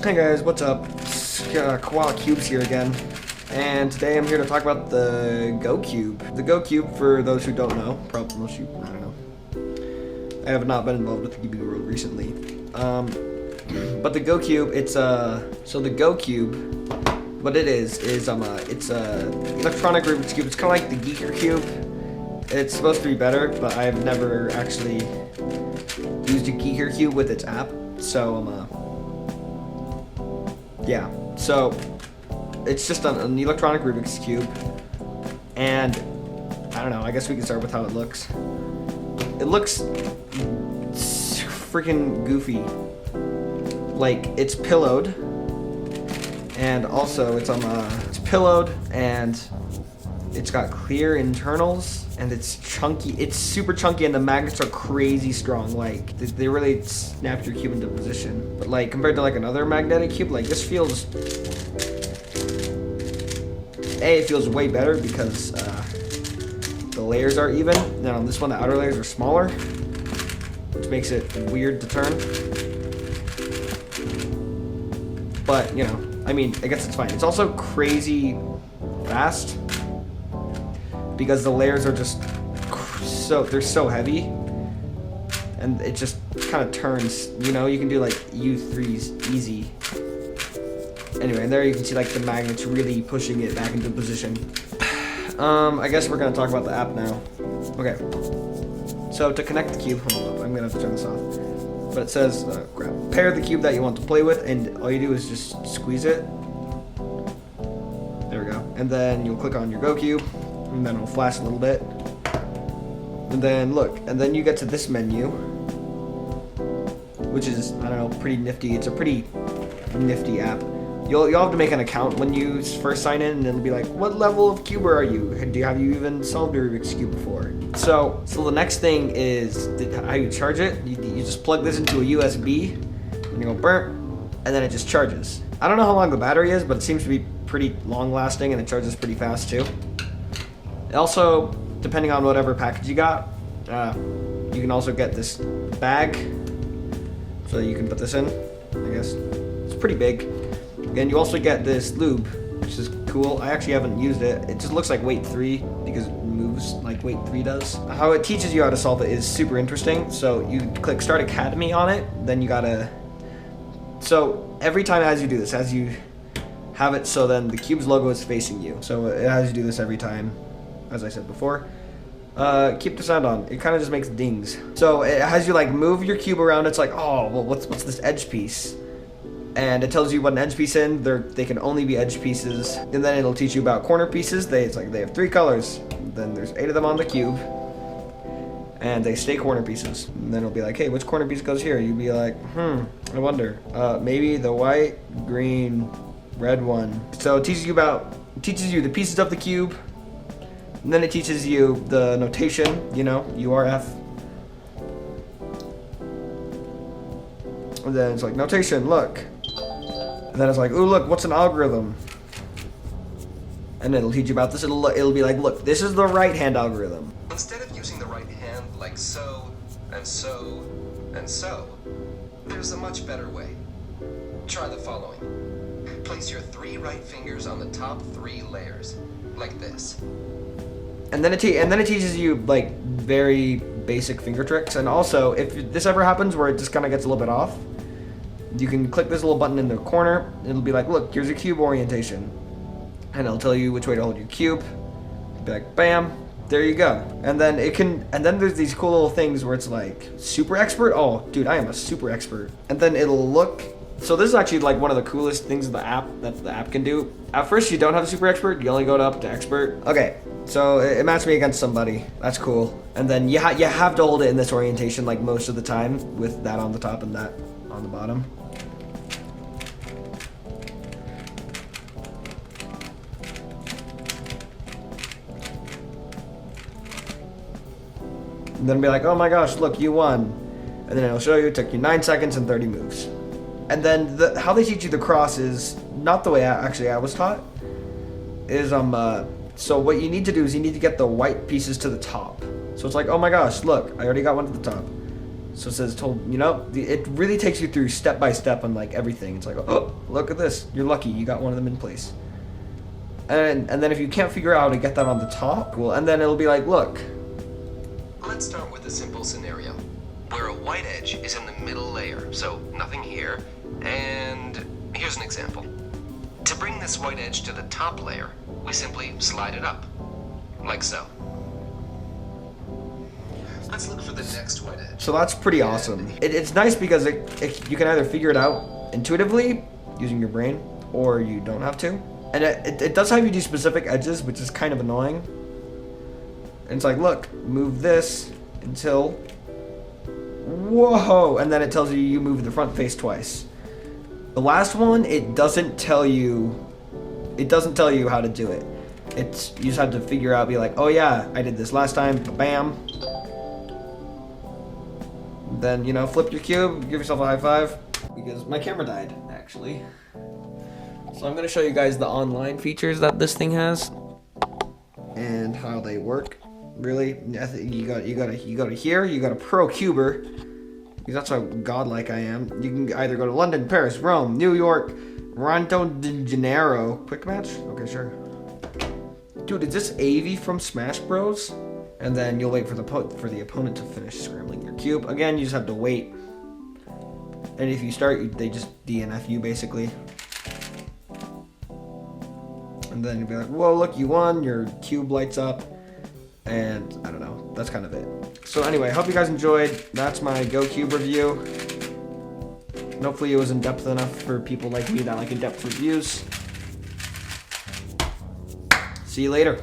Hey guys, what's up? It's, Koala Cubes here again, and today I'm here to talk about the GoCube. The GoCube, for those who don't know, probably most of you, I don't know. I have not been involved with the cubing world recently. But the GoCube, it's so the GoCube, what it is it's a electronic Rubik's Cube. It's kind of like the Geeker Cube. It's supposed to be better, but I've never actually used a Geeker Cube with its app, so yeah, so it's just an electronic Rubik's Cube, and I don't know, I guess we can start with how it looks. It looks freaking goofy. Like, it's pillowed, and also it's pillowed, and it's got clear internals, and it's chunky. It's super chunky, and the magnets are crazy strong. Like, they really snap your cube into position. But like, compared to like another magnetic cube, like this feels, it feels way better because the layers are even. Then on this one, the outer layers are smaller, which makes it weird to turn. But, you know, I mean, I guess it's fine. It's also crazy fast because the layers are just they're so heavy, and it just kind of turns, you know. You can do like U3s easy. Anyway, and there you can see like the magnets really pushing it back into position. I guess we're gonna talk about the app now. Okay, so to connect the cube, hold up, I'm gonna have to turn this off. But it says, pair the cube that you want to play with, and all you do is just squeeze it. There we go. And then you'll click on your GoCube, and then it'll flash a little bit. And then look, and then you get to this menu, which is, I don't know, pretty nifty. It's a pretty nifty app. You'll have to make an account when you first sign in, and it'll be like, what level of cuber are you? Have you even solved a Rubik's Cube before? So the next thing is how you charge it. You just plug this into a USB, and you go burnt, and then it just charges. I don't know how long the battery is, but it seems to be pretty long lasting, and it charges pretty fast too. Also, depending on whatever package you got, you can also get this bag, so that you can put this in, I guess. It's pretty big. And you also get this lube, which is cool. I actually haven't used it. It just looks like weight 3 because it moves like weight 3 does. How it teaches you how to solve it is super interesting. So you click Start Academy on it, then you gotta, so every time as you do this, as you have it, so then the cube's logo is facing you. So it has you do this every time, as I said before. Keep the sound on. It kind of just makes dings. So it has you like move your cube around. It's like, oh, well, what's this edge piece? And it tells you what an edge piece in. They can only be edge pieces. And then it'll teach you about corner pieces. It's like they have 3 colors. Then there's 8 of them on the cube, and they stay corner pieces. And then it'll be like, hey, which corner piece goes here? You'd be like, I wonder. Maybe the white, green, red one. So it teaches you the pieces of the cube. And then it teaches you the notation, you know, URF. And then it's like, notation, look. And then it's like, ooh, look, what's an algorithm? And it'll teach you about this. It'll be like, look, this is the right-hand algorithm. Instead of using the right hand like so, and so, and so, there's a much better way. Try the following. Place your 3 right fingers on the top 3 layers, like this. And then it teaches you like very basic finger tricks. And also, if this ever happens where it just kind of gets a little bit off, you can click this little button in the corner. It'll be like, look, here's your cube orientation, and it'll tell you which way to hold your cube. It'll be like, bam, there you go. And then there's these cool little things where it's like super expert. Oh, dude, I am a super expert. And then it'll look. So this is actually like one of the coolest things of the app that the app can do. At first, you don't have a super expert. You only go up to expert. Okay, so it matched me against somebody. That's cool. And then you have to hold it in this orientation like most of the time, with that on the top and that on the bottom. And then be like, oh my gosh, look, you won. And then it'll show you it took you 9 seconds and 30 moves. And then how they teach you the cross is not the way I was taught. Is so what you need to do is you need to get the white pieces to the top. So it's like, oh my gosh, look, I already got one to the top. So it says it really takes you through step by step on like everything. It's like, oh, look at this. You're lucky you got one of them in place. And then if you can't figure out how to get that on the top, well, and then it'll be like, look. Let's start with a simple scenario where a white edge is in the middle layer, so nothing here. And here's an example. To bring this white edge to the top layer, we simply slide it up, like so. Let's look for the next white edge. So that's pretty awesome. It's nice because you can either figure it out intuitively using your brain, or you don't have to. And it does have you do specific edges, which is kind of annoying. And it's like, look, move this until, whoa, and then it tells you move the front face twice. The last one, it doesn't tell you how to do it. You just have to figure out, be like, oh yeah, I did this last time, bam. Then, flip your cube, give yourself a high five, because my camera died, actually. So I'm gonna show you guys the online features that this thing has and how they work. Really, you got here. You got a pro cuber, because that's how godlike I am. You can either go to London, Paris, Rome, New York, Rio de Janeiro. Quick match? Okay, sure. Dude, is this AV from Smash Bros? And then you'll wait for the opponent to finish scrambling your cube. Again, you just have to wait. And if you start, they just DNF you basically. And then you'll be like, whoa, look, you won. Your cube lights up. And I don't know. That's kind of it. So anyway, hope you guys enjoyed. That's my GoCube review. And hopefully it was in-depth enough for people like me that like in-depth reviews. See you later.